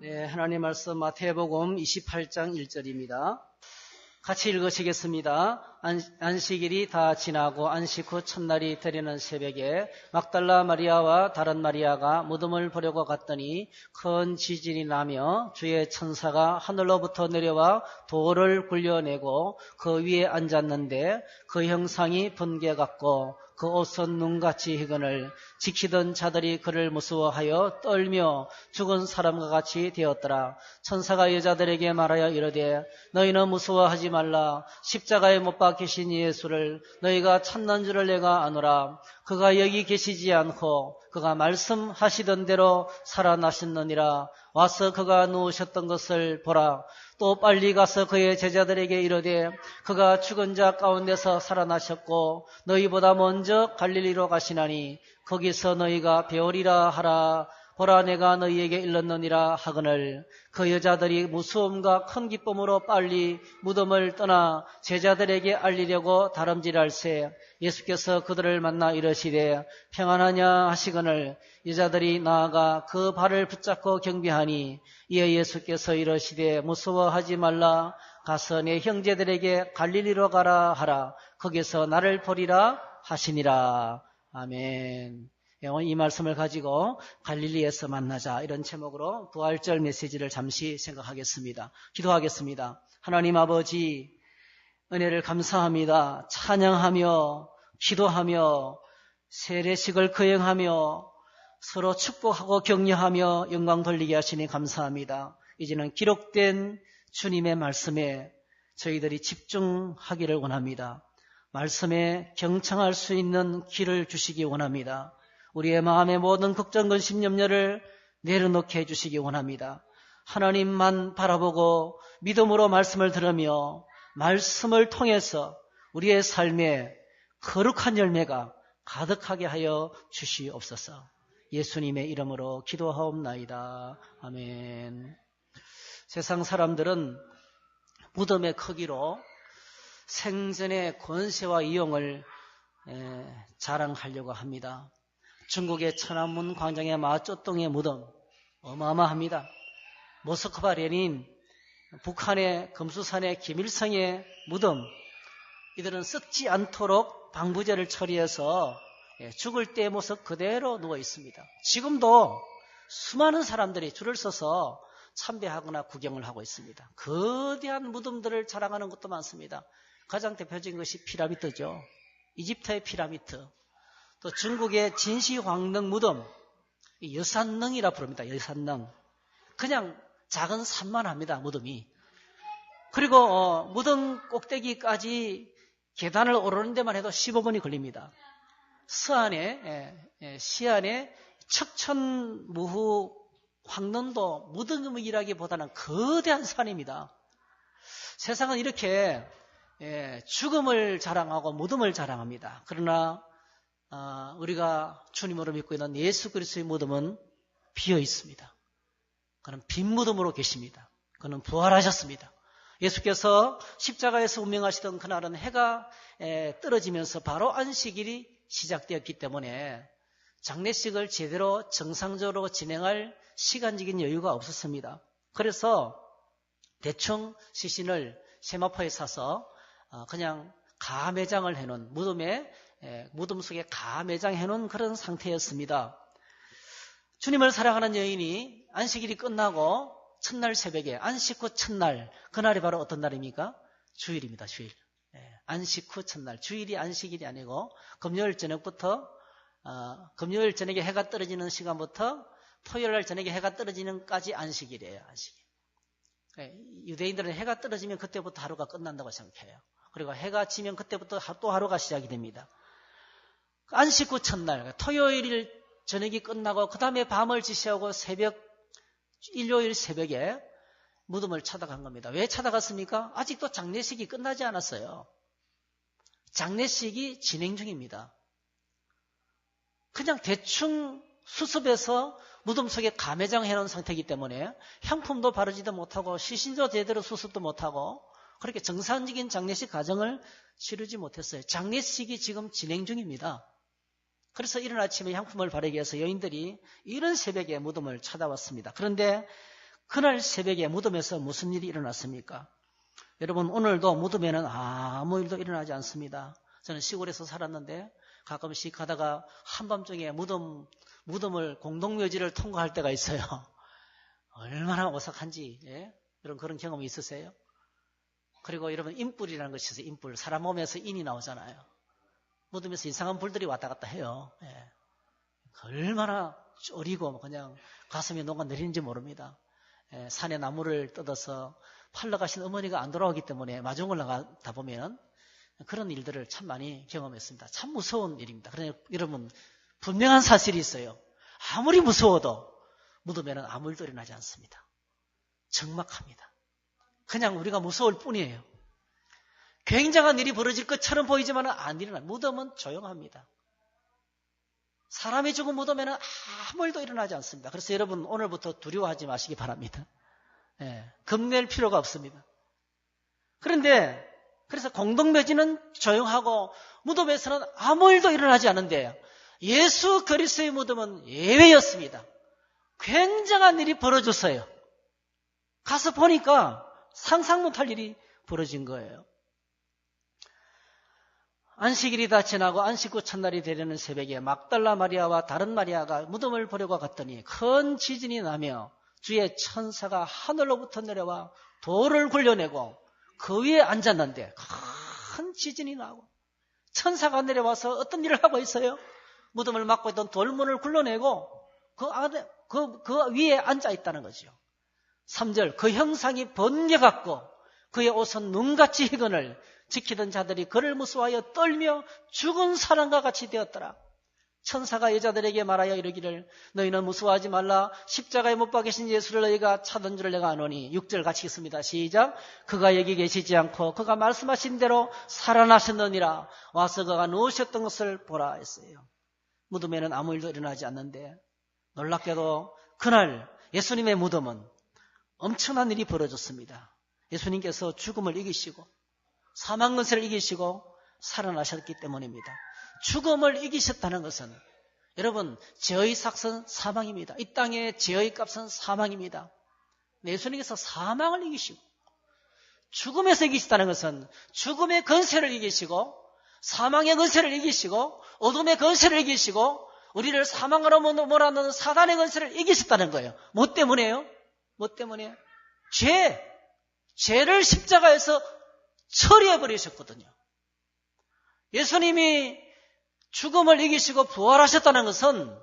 네, 하나님 말씀 마태복음 28장 1절입니다. 같이 읽으시겠습니다. 안식일이 다 지나고 안식 후 첫날이 되려는 새벽에 막달라 마리아와 다른 마리아가 무덤을 보려고 갔더니 큰 지진이 나며 주의 천사가 하늘로부터 내려와 돌을 굴려내고 그 위에 앉았는데 그 형상이 번개 같고 그 옷은 눈같이 희건을 지키던 자들이 그를 무서워하여 떨며 죽은 사람과 같이 되었더라. 천사가 여자들에게 말하여 이르되 너희는 무서워하지 말라. 십자가에 못 박히신 예수를 너희가 찾는 줄을 내가 아노라. 그가 여기 계시지 않고 그가 말씀하시던 대로 살아나셨느니라. 와서 그가 누우셨던 것을 보라. 또 빨리 가서 그의 제자들에게 이르되 그가 죽은 자 가운데서 살아나셨고 너희보다 먼저 갈릴리로 가시나니 거기서 너희가 배우리라 하라. 보라, 내가 너희에게 일렀느니라 하거늘. 그 여자들이 무서움과 큰 기쁨으로 빨리 무덤을 떠나 제자들에게 알리려고 다름질할새 예수께서 그들을 만나 이르시되 평안하냐 하시거늘. 여자들이 나아가 그 발을 붙잡고 경배하니 이에 예수께서 이르시되 무서워하지 말라. 가서 내 형제들에게 갈릴리로 가라 하라. 거기서 나를 보리라 하시니라. 아멘. 오늘 이 말씀을 가지고 갈릴리에서 만나자, 이런 제목으로 부활절 메시지를 잠시 생각하겠습니다. 기도하겠습니다. 하나님 아버지, 은혜를 감사합니다. 찬양하며 기도하며 세례식을 거행하며 서로 축복하고 격려하며 영광 돌리게 하시니 감사합니다. 이제는 기록된 주님의 말씀에 저희들이 집중하기를 원합니다. 말씀에 경청할 수 있는 길을 주시기 원합니다. 우리의 마음의 모든 걱정, 근심, 염려를 내려놓게 해주시기 원합니다. 하나님만 바라보고 믿음으로 말씀을 들으며 말씀을 통해서 우리의 삶에 거룩한 열매가 가득하게 하여 주시옵소서. 예수님의 이름으로 기도하옵나이다. 아멘. 세상 사람들은 무덤의 크기로 생전의 권세와 이용을 자랑하려고 합니다. 중국의 천안문 광장의 마쩌동의 무덤 어마어마합니다. 모스크바 레닌, 북한의 금수산의 김일성의 무덤, 이들은 썩지 않도록 방부제를 처리해서 죽을 때의 모습 그대로 누워 있습니다. 지금도 수많은 사람들이 줄을 서서 참배하거나 구경을 하고 있습니다. 거대한 무덤들을 자랑하는 것도 많습니다. 가장 대표적인 것이 피라미드죠. 이집트의 피라미드. 또 중국의 진시황릉 무덤, 여산릉이라 부릅니다. 여산릉. 그냥 작은 산만 합니다. 무덤이. 그리고 무덤 꼭대기까지 계단을 오르는 데만 해도 15분이 걸립니다. 시안의 척천무후 황릉도 무덤이라기보다는 거대한 산입니다. 세상은 이렇게 죽음을 자랑하고 무덤을 자랑합니다. 그러나 우리가 주님으로 믿고 있는 예수 그리스도의 무덤은 비어 있습니다. 그는 빈 무덤으로 계십니다. 그는 부활하셨습니다. 예수께서 십자가에서 운명하시던 그날은 해가 떨어지면서 바로 안식일이 시작되었기 때문에 장례식을 제대로 정상적으로 진행할 시간적인 여유가 없었습니다. 그래서 대충 시신을 세마포에 사서 그냥 가매장을 해놓은, 무덤 속에 가매장 해놓은 그런 상태였습니다. 주님을 사랑하는 여인이 안식일이 끝나고 첫날 새벽에, 안식 후 첫날, 그날이 바로 어떤 날입니까? 주일입니다. 주일. 안식 후 첫날, 주일이 안식일이 아니고 금요일 저녁부터 금요일 저녁에 해가 떨어지는 시간부터 토요일 날 저녁에 해가 떨어지는까지 안식일이에요. 안식일. 유대인들은 해가 떨어지면 그때부터 하루가 끝난다고 생각해요. 그리고 해가 지면 그때부터 또 하루가 시작이 됩니다. 안식 후 첫날, 토요일 저녁이 끝나고 그 다음에 밤을 지새우고 일요일 새벽에 무덤을 찾아간 겁니다. 왜 찾아갔습니까? 아직도 장례식이 끝나지 않았어요. 장례식이 진행 중입니다. 그냥 대충 수습해서 무덤 속에 가매장 해놓은 상태이기 때문에 향품도 바르지도 못하고 시신도 제대로 수습도 못하고 그렇게 정상적인 장례식 과정을 치르지 못했어요. 장례식이 지금 진행 중입니다. 그래서 이른 아침에 향품을 바르기 위해서 여인들이 이른 새벽에 무덤을 찾아왔습니다. 그런데 그날 새벽에 무덤에서 무슨 일이 일어났습니까? 여러분, 오늘도 무덤에는 아무 일도 일어나지 않습니다. 저는 시골에서 살았는데 가끔씩 가다가 한밤중에 무덤을 공동묘지를 통과할 때가 있어요. 얼마나 오싹한지, 예? 그런 경험이 있으세요? 그리고 여러분, 인불이라는 것이 있어요. 인불. 사람 몸에서 인이 나오잖아요. 무덤에서 이상한 불들이 왔다 갔다 해요. 예. 얼마나 쫄이고 그냥 가슴이 녹아내리는지 모릅니다. 예, 산에 나무를 뜯어서 팔러 가신 어머니가 안 돌아오기 때문에 마중 올라가다 보면 그런 일들을 참 많이 경험했습니다. 참 무서운 일입니다. 그러나 여러분, 분명한 사실이 있어요. 아무리 무서워도 무덤에는 아무 일도 일어나지 않습니다. 적막합니다. 그냥 우리가 무서울 뿐이에요. 굉장한 일이 벌어질 것처럼 보이지만 안 일어나요. 무덤은 조용합니다. 사람이 죽은 무덤에는 아무 일도 일어나지 않습니다. 그래서 여러분, 오늘부터 두려워하지 마시기 바랍니다. 예, 겁낼 필요가 없습니다. 그런데 그래서 공동묘지는 조용하고 무덤에서는 아무 일도 일어나지 않는데 예수 그리스도의 무덤은 예외였습니다. 굉장한 일이 벌어졌어요. 가서 보니까 상상 못할 일이 벌어진 거예요. 안식일이 다 지나고 안식 후 첫날이 되려는 새벽에 막달라 마리아와 다른 마리아가 무덤을 보려고 갔더니 큰 지진이 나며 주의 천사가 하늘로부터 내려와 돌을 굴려내고 그 위에 앉았는데 큰 지진이 나고 천사가 내려와서 어떤 일을 하고 있어요? 무덤을 막고 있던 돌문을 굴러내고 그 위에 앉아 있다는 거죠. 3절, 그 형상이 번개같고 그의 옷은 눈같이 희건을 지키던 자들이 그를 무서워하여 떨며 죽은 사람과 같이 되었더라. 천사가 여자들에게 말하여 이르기를 너희는 무서워하지 말라. 십자가에 못 박히신 예수를 너희가 찾은 줄을 내가 아노니. 6절 같이 읽습니다. 시작. 그가 여기 계시지 않고 그가 말씀하신 대로 살아나셨느니라. 와서 그가 누우셨던 것을 보라 했어요. 무덤에는 아무 일도 일어나지 않는데 놀랍게도 그날 예수님의 무덤은 엄청난 일이 벌어졌습니다. 예수님께서 죽음을 이기시고 사망 근세를 이기시고 살아나셨기 때문입니다. 죽음을 이기셨다는 것은 여러분, 죄의 삭은 사망입니다. 이 땅의 죄의 값은 사망입니다. 예수님께서 사망을 이기시고 죽음에서 이기셨다는 것은 죽음의 근세를 이기시고 사망의 근세를 이기시고 어둠의 근세를 이기시고 우리를 사망으로 몰아넣는 사단의 근세를 이기셨다는 거예요. 뭐 때문에요? 뭐 때문에? 죄를 십자가에서 처리해버리셨거든요. 예수님이 죽음을 이기시고 부활하셨다는 것은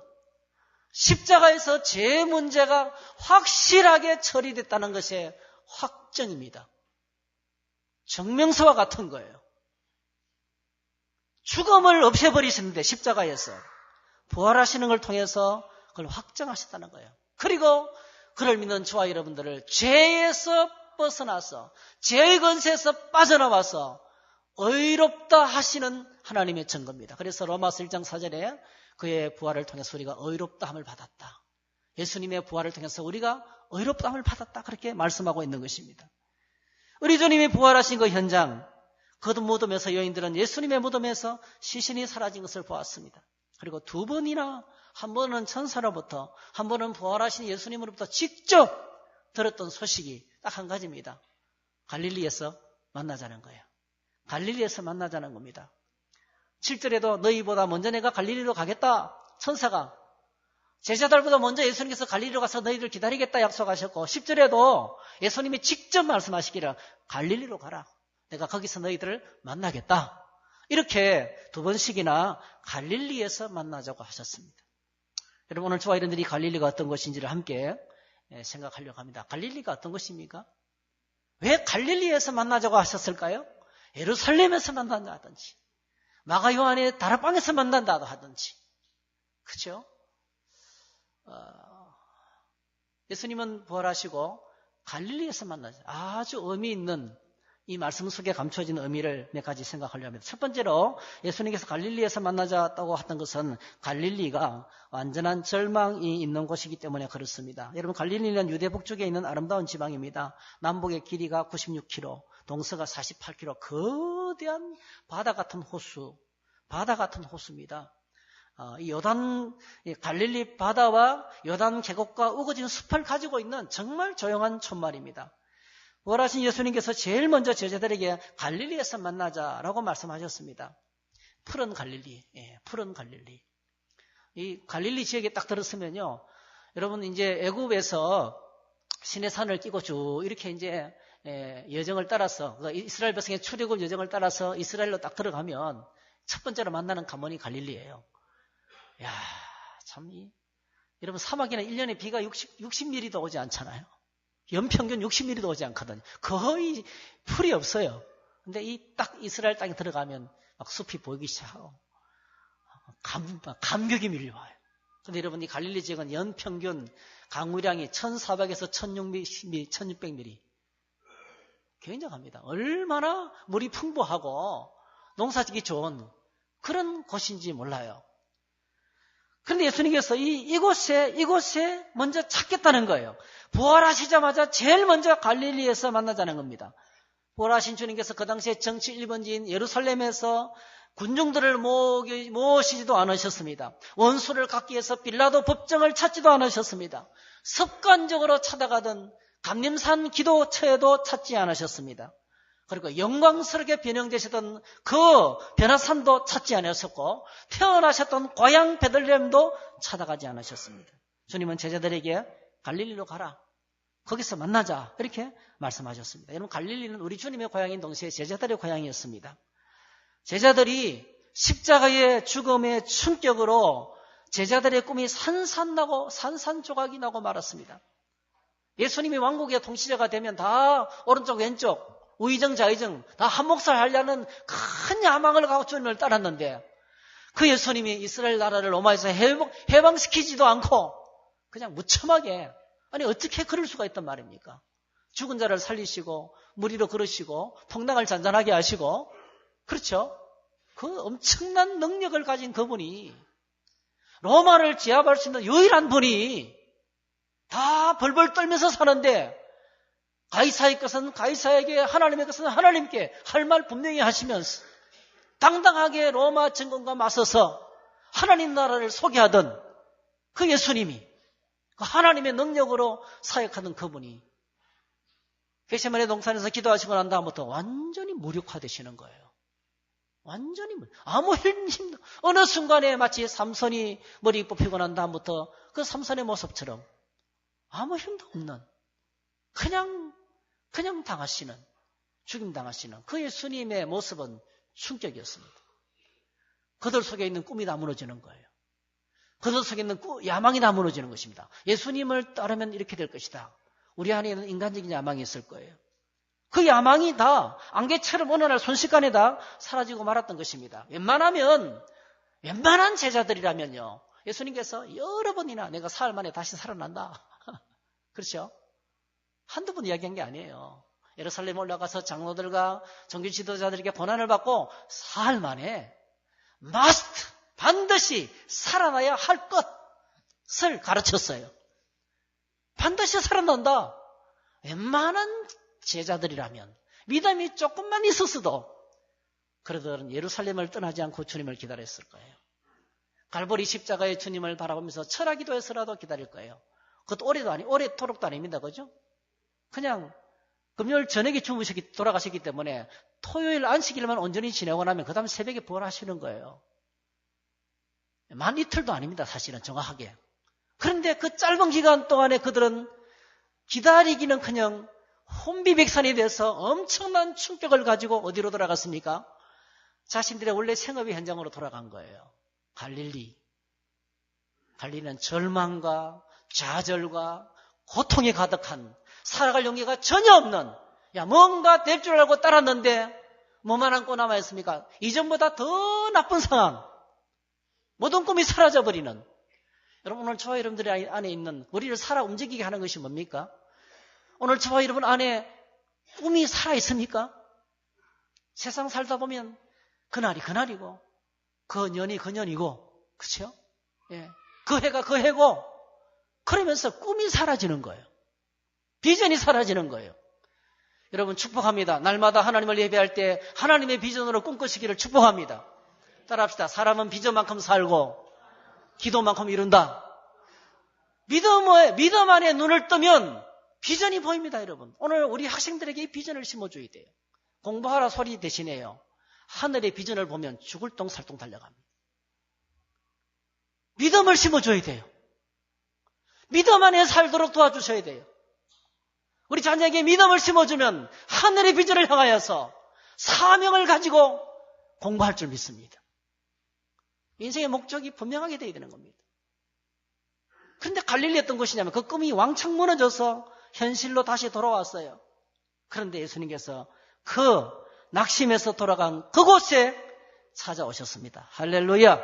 십자가에서 죄 문제가 확실하게 처리됐다는 것의 확정입니다. 증명서와 같은 거예요. 죽음을 없애버리셨는데 십자가에서 부활하시는 걸 통해서 그걸 확정하셨다는 거예요. 그리고 그를 믿는 저와 여러분들을 죄에서 벗어나서 죄의 권세에서 빠져나와서 의롭다 하시는 하나님의 증거입니다. 그래서 로마서 1장 4절에 그의 부활을 통해서 우리가 의롭다함을 받았다. 예수님의 부활을 통해서 우리가 의롭다함을 받았다. 그렇게 말씀하고 있는 것입니다. 우리 주님이 부활하신 그 현장, 그 무덤에서 여인들은 예수님의 무덤에서 시신이 사라진 것을 보았습니다. 그리고 두 번이나, 한 번은 천사로부터, 한 번은 부활하신 예수님으로부터 직접 들었던 소식이 딱 한 가지입니다. 갈릴리에서 만나자는 거예요. 갈릴리에서 만나자는 겁니다. 7절에도 너희보다 먼저 내가 갈릴리로 가겠다. 천사가 제자들보다 먼저 예수님께서 갈릴리로 가서 너희들 기다리겠다 약속하셨고 10절에도 예수님이 직접 말씀하시기를 갈릴리로 가라. 내가 거기서 너희들을 만나겠다. 이렇게 두 번씩이나 갈릴리에서 만나자고 하셨습니다. 여러분, 오늘 저와 여러분들이 갈릴리가 어떤 것인지를 함께 생각하려고 합니다. 갈릴리가 어떤 것입니까? 왜 갈릴리에서 만나자고 하셨을까요? 예루살렘에서 만난다 하든지 마가 요한의 다락방에서 만난다 하든지, 그렇죠? 예수님은 부활하시고 갈릴리에서 만나죠. 아주 의미 있는 이 말씀 속에 감춰진 의미를 몇 가지 생각하려고 합니다. 첫 번째로 예수님께서 갈릴리에서 만나자고 했던 것은 갈릴리가 완전한 절망이 있는 곳이기 때문에 그렇습니다. 여러분, 갈릴리는 유대 북쪽에 있는 아름다운 지방입니다. 남북의 길이가 96km, 동서가 48km, 거대한 바다 같은 호수입니다. 이 갈릴리 바다와 요단 계곡과 우거진 숲을 가지고 있는 정말 조용한 촌마을입니다. 부활하신 예수님께서 제일 먼저 제자들에게 갈릴리에서 만나자라고 말씀하셨습니다. 푸른 갈릴리, 푸른 갈릴리. 이 갈릴리 지역에 딱 들었으면요, 여러분 이제 애굽에서 시내산을 끼고 쭉 이렇게 이제 여정을 따라서 이스라엘 백성의 출애굽 여정을 따라서 이스라엘로 딱 들어가면 첫 번째로 만나는 관문이 갈릴리예요. 야, 참 여러분 사막에는 1년에 비가 60mm도 오지 않잖아요. 연평균 60mm도 오지 않거든요. 거의 풀이 없어요. 근데 딱 이스라엘 땅에 들어가면 막 숲이 보이기 시작하고 감격이 밀려와요. 근데 여러분 이 갈릴리 지역은 연평균 강우량이 1400에서 1600mm. 굉장합니다. 얼마나 물이 풍부하고 농사짓기 좋은 그런 곳인지 몰라요. 그런데 예수님께서 이곳에 먼저 찾겠다는 거예요. 부활하시자마자 제일 먼저 갈릴리에서 만나자는 겁니다. 부활하신 주님께서 그 당시에 정치 1번지인 예루살렘에서 군중들을 모시지도 않으셨습니다. 원수를 갖기 위해서 빌라도 법정을 찾지도 않으셨습니다. 습관적으로 찾아가던 감림산 기도처에도 찾지 않으셨습니다. 그리고 영광스럽게 변형되시던 그 변화산도 찾지 않으셨고 태어나셨던 고향 베들레헴도 찾아가지 않으셨습니다. 주님은 제자들에게 갈릴리로 가라. 거기서 만나자. 이렇게 말씀하셨습니다. 여러분 갈릴리는 우리 주님의 고향인 동시에 제자들의 고향이었습니다. 제자들이 십자가의 죽음의 충격으로 제자들의 꿈이 산산조각이 나고 말았습니다. 예수님이 왕국의 통치자가 되면 다 오른쪽 왼쪽 우의정 좌의정 다 한몫을 하려는 큰 야망을 갖고 주님을 따랐는데 그 예수님이 이스라엘 나라를 로마에서 해방시키지도 않고 그냥 무참하게 아니 어떻게 그럴 수가 있단 말입니까? 죽은 자를 살리시고 무리로 걸으시고 풍랑을 잔잔하게 하시고 그렇죠? 그 엄청난 능력을 가진 그분이 로마를 제압할 수 있는 유일한 분이 다 벌벌 떨면서 사는데 가이사의 것은 가이사에게 하나님의 것은 하나님께 할 말 분명히 하시면서 당당하게 로마 정권과 맞서서 하나님 나라를 소개하던 그 예수님이 그 하나님의 능력으로 사역하던 그분이 겟세마네 동산에서 기도하시고 난 다음부터 완전히 무력화되시는 거예요. 완전히 아무 힘도 어느 순간에 마치 삼손이 머리 뽑히고 난 다음부터 그 삼손의 모습처럼 아무 힘도 없는 그냥 당하시는 죽임 당하시는 그 예수님의 모습은 충격이었습니다. 그들 속에 있는 꿈이 다 무너지는 거예요. 그들 속에 있는 야망이 다 무너지는 것입니다. 예수님을 따르면 이렇게 될 것이다. 우리 안에 있는 인간적인 야망이 있을 거예요. 그 야망이 다 안개처럼 어느 날 순식간에 다 사라지고 말았던 것입니다. 웬만한 제자들이라면요. 예수님께서 여러 번이나 내가 사흘 만에 다시 살아난다. 그렇죠? 한두 번 이야기한 게 아니에요. 예루살렘 올라가서 장로들과 종교 지도자들에게 고난을 받고 사흘 만에 반드시 살아나야 할 것을 가르쳤어요. 반드시 살아난다. 웬만한 제자들이라면 믿음이 조금만 있었어도 그들은 예루살렘을 떠나지 않고 주님을 기다렸을 거예요. 갈보리 십자가의 주님을 바라보면서 철학기도 해서라도 기다릴 거예요. 그것도 오래도록 아닙니다. 그죠? 그냥 금요일 저녁에 돌아가셨기 때문에 토요일 안식일만 온전히 지내고 나면 그 다음 새벽에 부활하시는 거예요. 만 이틀도 아닙니다. 사실은 정확하게. 그런데 그 짧은 기간 동안에 그들은 기다리기는커녕 혼비백산이 돼서 엄청난 충격을 가지고 어디로 돌아갔습니까? 자신들의 원래 생업의 현장으로 돌아간 거예요. 갈릴리는 절망과 좌절과 고통이 가득한 살아갈 용기가 전혀 없는 뭔가 될 줄 알고 따랐는데 뭐만 안고 남아있습니까? 이전보다 더 나쁜 상황. 모든 꿈이 사라져버리는. 여러분 오늘 저와 여러분들의 안에 있는 우리를 살아 움직이게 하는 것이 뭡니까? 오늘 저와 여러분 안에 꿈이 살아있습니까? 세상 살다 보면 그날이 그날이고 그 년이 그 년이고 그렇죠? 예. 그 해가 그 해고 그러면서 꿈이 사라지는 거예요. 비전이 사라지는 거예요. 여러분 축복합니다. 날마다 하나님을 예배할 때 하나님의 비전으로 꿈꾸시기를 축복합니다. 따라합시다. 사람은 비전만큼 살고 기도만큼 이룬다. 믿음 안에 눈을 뜨면 비전이 보입니다, 여러분. 오늘 우리 학생들에게 이 비전을 심어줘야 돼요. 공부하라 소리 대신에요. 하늘의 비전을 보면 죽을 똥 살똥 달려갑니다. 믿음을 심어줘야 돼요. 믿음 안에 살도록 도와주셔야 돼요. 우리 자녀에게 믿음을 심어주면 하늘의 비전을 향하여서 사명을 가지고 공부할 줄 믿습니다. 인생의 목적이 분명하게 되어야 되는 겁니다. 그런데 갈릴리 어떤 것이냐면 그 꿈이 왕창 무너져서 현실로 다시 돌아왔어요. 그런데 예수님께서 그 낙심에서 돌아간 그곳에 찾아오셨습니다. 할렐루야.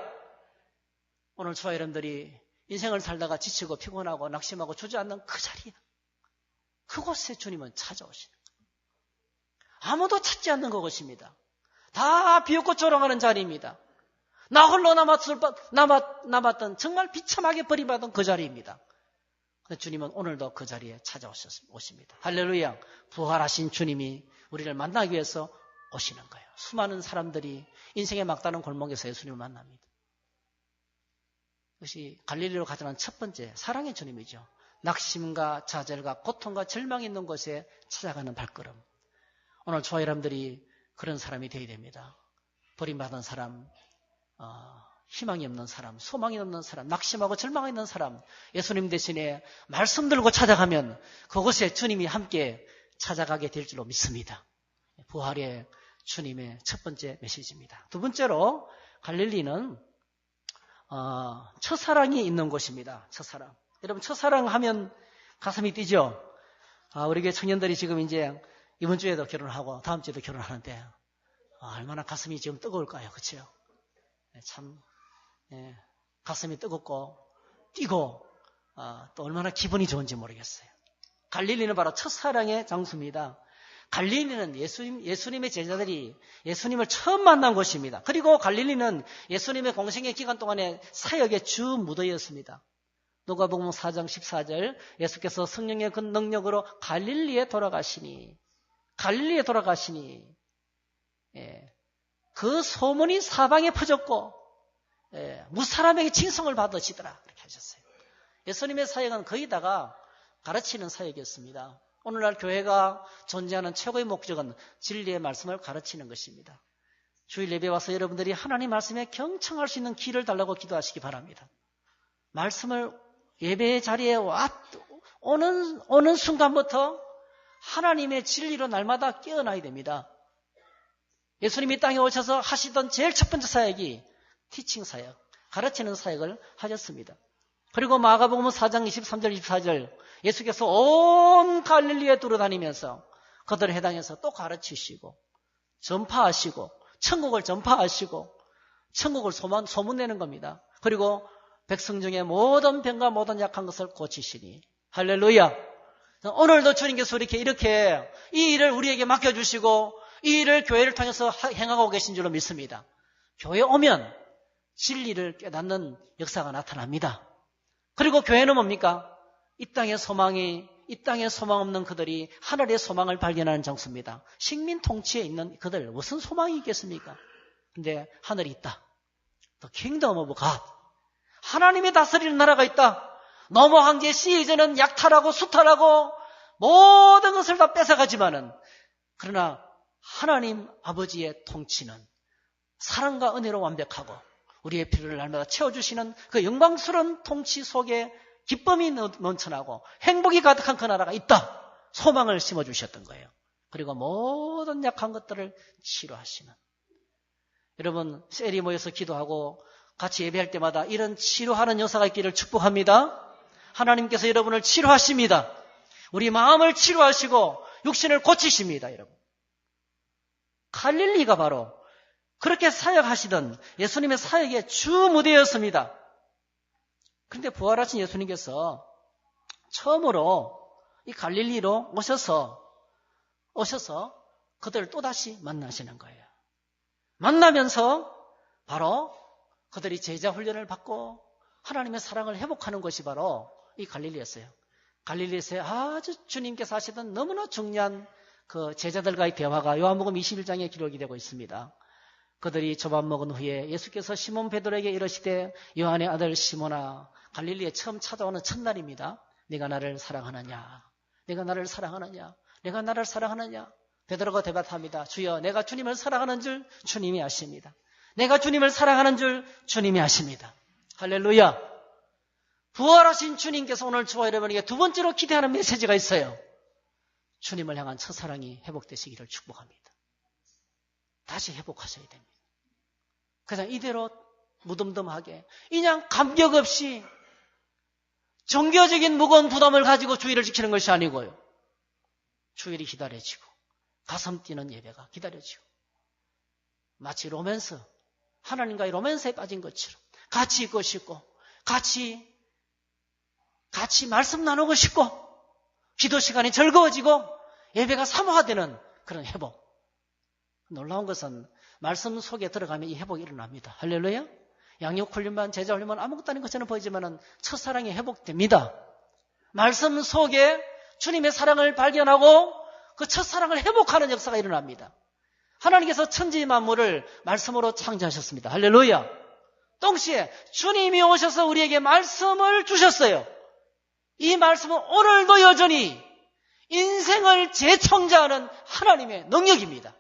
오늘 저와 여러분들이 인생을 살다가 지치고 피곤하고 낙심하고 주저앉는 그 자리에 그곳에 주님은 찾아오시는 거예요. 아무도 찾지 않는 그것입니다. 다 비웃고 조롱하는 자리입니다. 나 홀로 남았던 정말 비참하게 버림받은 그 자리입니다. 주님은 오늘도 그 자리에 찾아오십니다. 할렐루야. 부활하신 주님이 우리를 만나기 위해서 오시는 거예요. 수많은 사람들이 인생의 막다른 골목에서 예수님을 만납니다. 그것이 갈릴리로 가져가는 첫 번째 사랑의 주님이죠. 낙심과 좌절과 고통과 절망이 있는 곳에 찾아가는 발걸음. 오늘 저와 여러분들이 그런 사람이 되어야 됩니다. 버림받은 사람, 희망이 없는 사람, 소망이 없는 사람, 낙심하고 절망이 있는 사람, 예수님 대신에 말씀 들고 찾아가면 그곳에 주님이 함께 찾아가게 될 줄로 믿습니다. 부활의 주님의 첫 번째 메시지입니다. 두 번째로 갈릴리는 첫사랑이 있는 곳입니다. 첫사랑. 여러분 첫사랑 하면 가슴이 뛰죠. 우리 교회 청년들이 지금 이제 이번 주에도 결혼하고 다음 주에도 결혼하는데 얼마나 가슴이 지금 뜨거울까요? 그렇죠? 참 가슴이 뜨겁고 뛰고 또 얼마나 기분이 좋은지 모르겠어요. 갈릴리는 바로 첫사랑의 장소입니다. 갈릴리는 예수님의 제자들이 예수님을 처음 만난 곳입니다. 그리고 갈릴리는 예수님의 공생의 기간 동안에 사역의 주 무더기였습니다. 누가복음 4장 14절 예수께서 성령의 그 능력으로 갈릴리에 돌아가시니 그 소문이 사방에 퍼졌고 무사람에게 칭송을 받으시더라 그렇게 하셨어요. 예수님의 사역은 거의 다가 가르치는 사역이었습니다. 오늘날 교회가 존재하는 최고의 목적은 진리의 말씀을 가르치는 것입니다. 주일 예배 와서 여러분들이 하나님 말씀에 경청할 수 있는 길을 달라고 기도하시기 바랍니다. 말씀을 예배의 자리에 오는 순간부터 하나님의 진리로 날마다 깨어나야 됩니다. 예수님이 땅에 오셔서 하시던 제일 첫 번째 사역이 티칭 사역, 가르치는 사역을 하셨습니다. 그리고 마가복음 4장 23절 24절 예수께서 온 갈릴리에 돌아다니면서 그들을 해당해서 또 가르치시고 전파하시고 천국을 전파하시고 천국을 소문내는 겁니다. 그리고 백성 중에 모든 병과 모든 약한 것을 고치시니 할렐루야. 오늘도 주님께서 이렇게 이 일을 우리에게 맡겨주시고 이 일을 교회를 통해서 행하고 계신 줄로 믿습니다. 교회 오면 진리를 깨닫는 역사가 나타납니다. 그리고 교회는 뭡니까? 이 땅에 소망 없는 그들이 하늘의 소망을 발견하는 장소입니다. 식민 통치에 있는 그들 무슨 소망이 있겠습니까? 근데 하늘이 있다. The kingdom of God. 하나님이 다스리는 나라가 있다. 너무 황제 시즌은 약탈하고 수탈하고 모든 것을 다 뺏어가지만은 그러나 하나님 아버지의 통치는 사랑과 은혜로 완벽하고 우리의 필요를 날마다 채워주시는 그 영광스러운 통치 속에 기쁨이 넘쳐나고 행복이 가득한 그 나라가 있다. 소망을 심어주셨던 거예요. 그리고 모든 약한 것들을 치료하시는. 여러분 셀이 모여서 기도하고 같이 예배할 때마다 이런 치료하는 역사가 있기를 축복합니다. 하나님께서 여러분을 치료하십니다. 우리 마음을 치료하시고 육신을 고치십니다. 여러분 갈릴리가 바로 그렇게 사역하시던 예수님의 사역의 주 무대였습니다. 그런데 부활하신 예수님께서 처음으로 이 갈릴리로 오셔서 그들을 또다시 만나시는 거예요. 만나면서 바로 그들이 제자 훈련을 받고 하나님의 사랑을 회복하는 것이 바로 이 갈릴리였어요. 갈릴리에서 아주 주님께서 하시던 너무나 중요한 그 제자들과의 대화가 요한복음 21장에 기록이 되고 있습니다. 그들이 조밥 먹은 후에 예수께서 시몬 베드로에게 이르시되 요한의 아들 시몬아 갈릴리에 처음 찾아오는 첫날입니다. 네가 나를 사랑하느냐? 네가 나를 사랑하느냐? 내가 나를 사랑하느냐? 베드로가 대답합니다. 주여, 내가 주님을 사랑하는 줄 주님이 아십니다. 내가 주님을 사랑하는 줄 주님이 아십니다. 할렐루야. 부활하신 주님께서 오늘 저와 여러분에게 두 번째로 기대하는 메시지가 있어요. 주님을 향한 첫사랑이 회복되시기를 축복합니다. 다시 회복하셔야 됩니다. 그냥 이대로 무덤덤하게 그냥 감격 없이 종교적인 무거운 부담을 가지고 주일을 지키는 것이 아니고요. 주일이 기다려지고 가슴 뛰는 예배가 기다려지고 마치 로맨스, 하나님과의 로맨스에 빠진 것처럼 같이 있고 싶고 같이 말씀 나누고 싶고 기도 시간이 즐거워지고 예배가 사모화되는 그런 회복. 놀라운 것은 말씀 속에 들어가면 이 회복이 일어납니다. 할렐루야. 양육 훈련만 제자 훈련만 아무것도 아닌 것처럼 보이지만 첫사랑이 회복됩니다. 말씀 속에 주님의 사랑을 발견하고 그 첫사랑을 회복하는 역사가 일어납니다. 하나님께서 천지 만물을 말씀으로 창조하셨습니다. 할렐루야. 동시에 주님이 오셔서 우리에게 말씀을 주셨어요. 이 말씀은 오늘도 여전히 인생을 재창조하는 하나님의 능력입니다.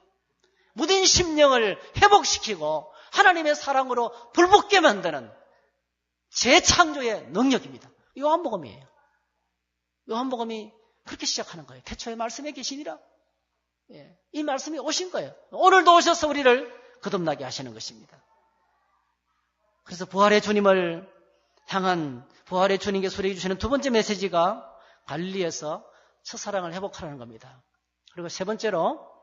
무딘 심령을 회복시키고 하나님의 사랑으로 불붙게 만드는 재창조의 능력입니다. 요한복음이에요. 요한복음이 그렇게 시작하는 거예요. 태초에 말씀에 계시니라. 이 말씀이 오신 거예요. 오늘도 오셔서 우리를 거듭나게 하시는 것입니다. 그래서 부활의 주님을 향한 부활의 주님께 우리에게 주시는 두 번째 메시지가 갈릴리에서 첫사랑을 회복하라는 겁니다. 그리고 세 번째로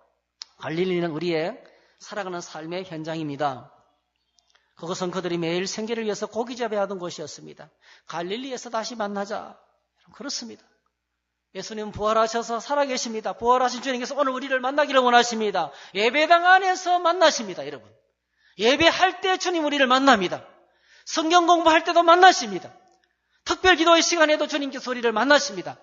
갈릴리는 우리의 살아가는 삶의 현장입니다. 그것은 그들이 매일 생계를 위해서 고기 재배하던 곳이었습니다. 갈릴리에서 다시 만나자. 그렇습니다. 예수님은 부활하셔서 살아계십니다. 부활하신 주님께서 오늘 우리를 만나기를 원하십니다. 예배당 안에서 만나십니다, 여러분. 예배할 때 주님 우리를 만납니다. 성경 공부할 때도 만나십니다. 특별 기도의 시간에도 주님께서 우리를 만나십니다.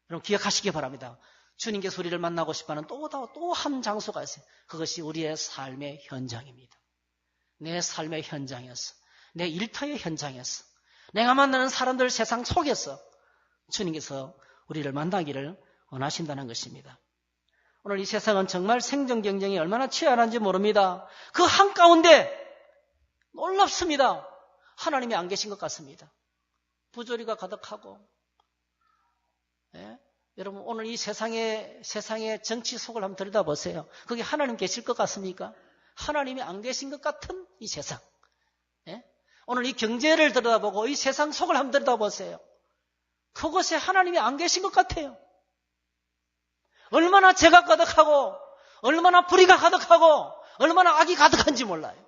여러분 기억하시기 바랍니다. 주님께서 우리를 만나고 싶어하는 또 한 장소가 있어요. 그것이 우리의 삶의 현장입니다. 내 삶의 현장에서, 내 일터의 현장에서, 내가 만나는 사람들 세상 속에서 주님께서 우리를 만나기를 원하신다는 것입니다. 오늘 이 세상은 정말 생존 경쟁이 얼마나 치열한지 모릅니다. 그 한가운데 놀랍습니다. 하나님이 안 계신 것 같습니다. 부조리가 가득하고, 여러분 오늘 이 세상의 정치 속을 한번 들여다보세요. 거기 하나님 계실 것 같습니까? 하나님이 안 계신 것 같은 이 세상. 오늘 이 경제를 들여다보고 이 세상 속을 한번 들여다보세요. 그곳에 하나님이 안 계신 것 같아요. 얼마나 죄가 가득하고 얼마나 불의가 가득하고 얼마나 악이 가득한지 몰라요.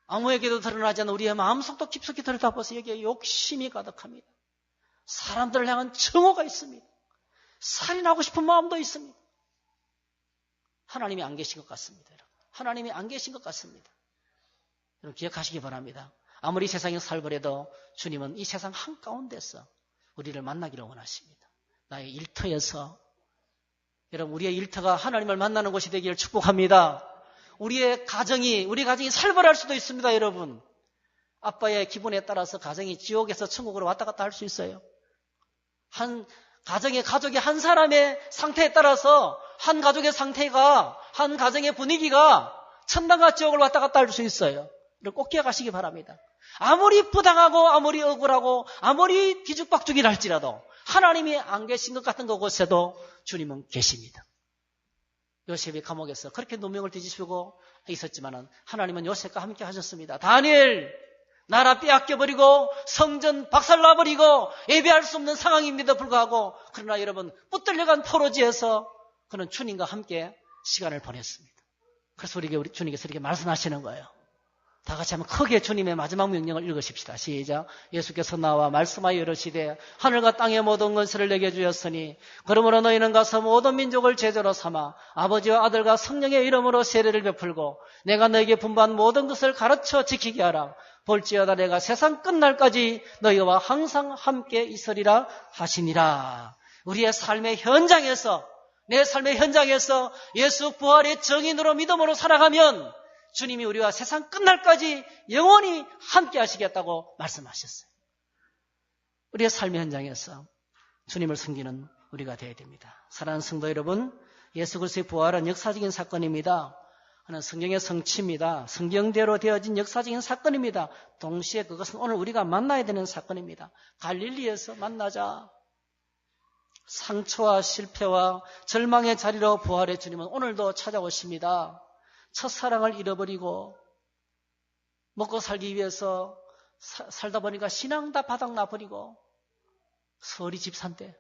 아무에게도 드러나지 않는 우리의 마음속도 깊숙이 들여다보세요. 여기에 욕심이 가득합니다. 사람들을 향한 증오가 있습니다. 살인하고 싶은 마음도 있습니다. 하나님이 안 계신 것 같습니다. 여러분. 하나님이 안 계신 것 같습니다. 여러분 기억하시기 바랍니다. 아무리 세상에 살벌해도 주님은 이 세상 한가운데서 우리를 만나기를 원하십니다. 나의 일터에서, 여러분 우리의 일터가 하나님을 만나는 곳이 되기를 축복합니다. 우리 가정이 살벌할 수도 있습니다. 여러분 아빠의 기분에 따라서 가정이 지옥에서 천국으로 왔다 갔다 할 수 있어요. 가족의 한 사람의 상태에 따라서 한 가족의 상태가, 한 가정의 분위기가 천당과 지옥을 왔다 갔다 할 수 있어요. 꼭 기억하시기 바랍니다. 아무리 부당하고 아무리 억울하고 아무리 뒤죽박죽이라 할지라도 하나님이 안 계신 것 같은 그곳에도 주님은 계십니다. 요셉이 감옥에서 그렇게 누명을 뒤집히고 있었지만 하나님은 요셉과 함께 하셨습니다. 다니엘 나라 빼앗겨버리고 성전 박살나버리고 예배할 수 없는 상황임에도 불구하고 그러나 여러분 붙들려간 포로지에서 그는 주님과 함께 시간을 보냈습니다. 그래서 우리 주님께서 이렇게 말씀하시는 거예요. 다 같이 한번 크게 주님의 마지막 명령을 읽으십시다. 시작. 예수께서 나와 말씀하여 이르시되 하늘과 땅의 모든 것을 내게 주셨으니 그러므로 너희는 가서 모든 민족을 제자로 삼아 아버지와 아들과 성령의 이름으로 세례를 베풀고 내가 너에게 분부한 모든 것을 가르쳐 지키게 하라. 볼지어다 내가 세상 끝날까지 너희와 항상 함께 있으리라 하시니라. 우리의 삶의 현장에서 내 삶의 현장에서 예수 부활의 정인으로 믿음으로 살아가면 주님이 우리와 세상 끝날까지 영원히 함께 하시겠다고 말씀하셨어요. 우리의 삶의 현장에서 주님을 섬기는 우리가 되어야 됩니다. 사랑하는 성도 여러분, 예수 그리스도의 부활은 역사적인 사건입니다. 하는 성경의 성취입니다. 성경대로 되어진 역사적인 사건입니다. 동시에 그것은 오늘 우리가 만나야 되는 사건입니다. 갈릴리에서 만나자. 상처와 실패와 절망의 자리로 부활의 주님은 오늘도 찾아오십니다. 첫사랑을 잃어버리고 먹고 살기 위해서 살다 보니까 신앙 다 바닥나버리고 서리 집사인데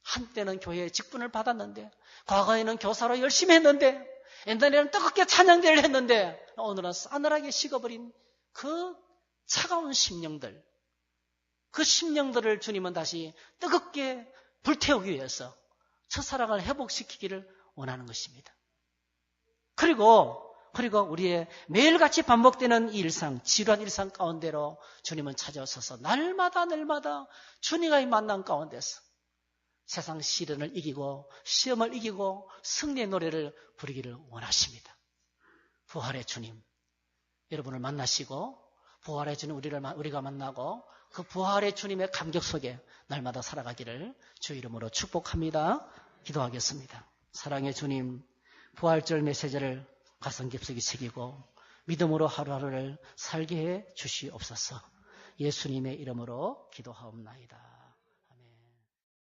한때는 교회에 직분을 받았는데 과거에는 교사로 열심히 했는데 옛날에는 뜨겁게 찬양대를 했는데 오늘은 싸늘하게 식어버린 그 차가운 심령들, 그 심령들을 주님은 다시 뜨겁게 불태우기 위해서 첫사랑을 회복시키기를 원하는 것입니다. 그리고 우리의 매일같이 반복되는 이 일상, 지루한 일상 가운데로 주님은 찾아오셔서 날마다 주님과의 만남 가운데서 세상 시련을 이기고 시험을 이기고 승리의 노래를 부르기를 원하십니다. 부활의 주님, 여러분을 만나시고 부활의 주님 우리가 만나고 그 부활의 주님의 감격 속에 날마다 살아가기를 주 이름으로 축복합니다. 기도하겠습니다. 사랑의 주님, 부활절 메시지를 가슴 깊숙이 새기고 믿음으로 하루하루를 살게 해 주시옵소서. 예수님의 이름으로 기도하옵나이다.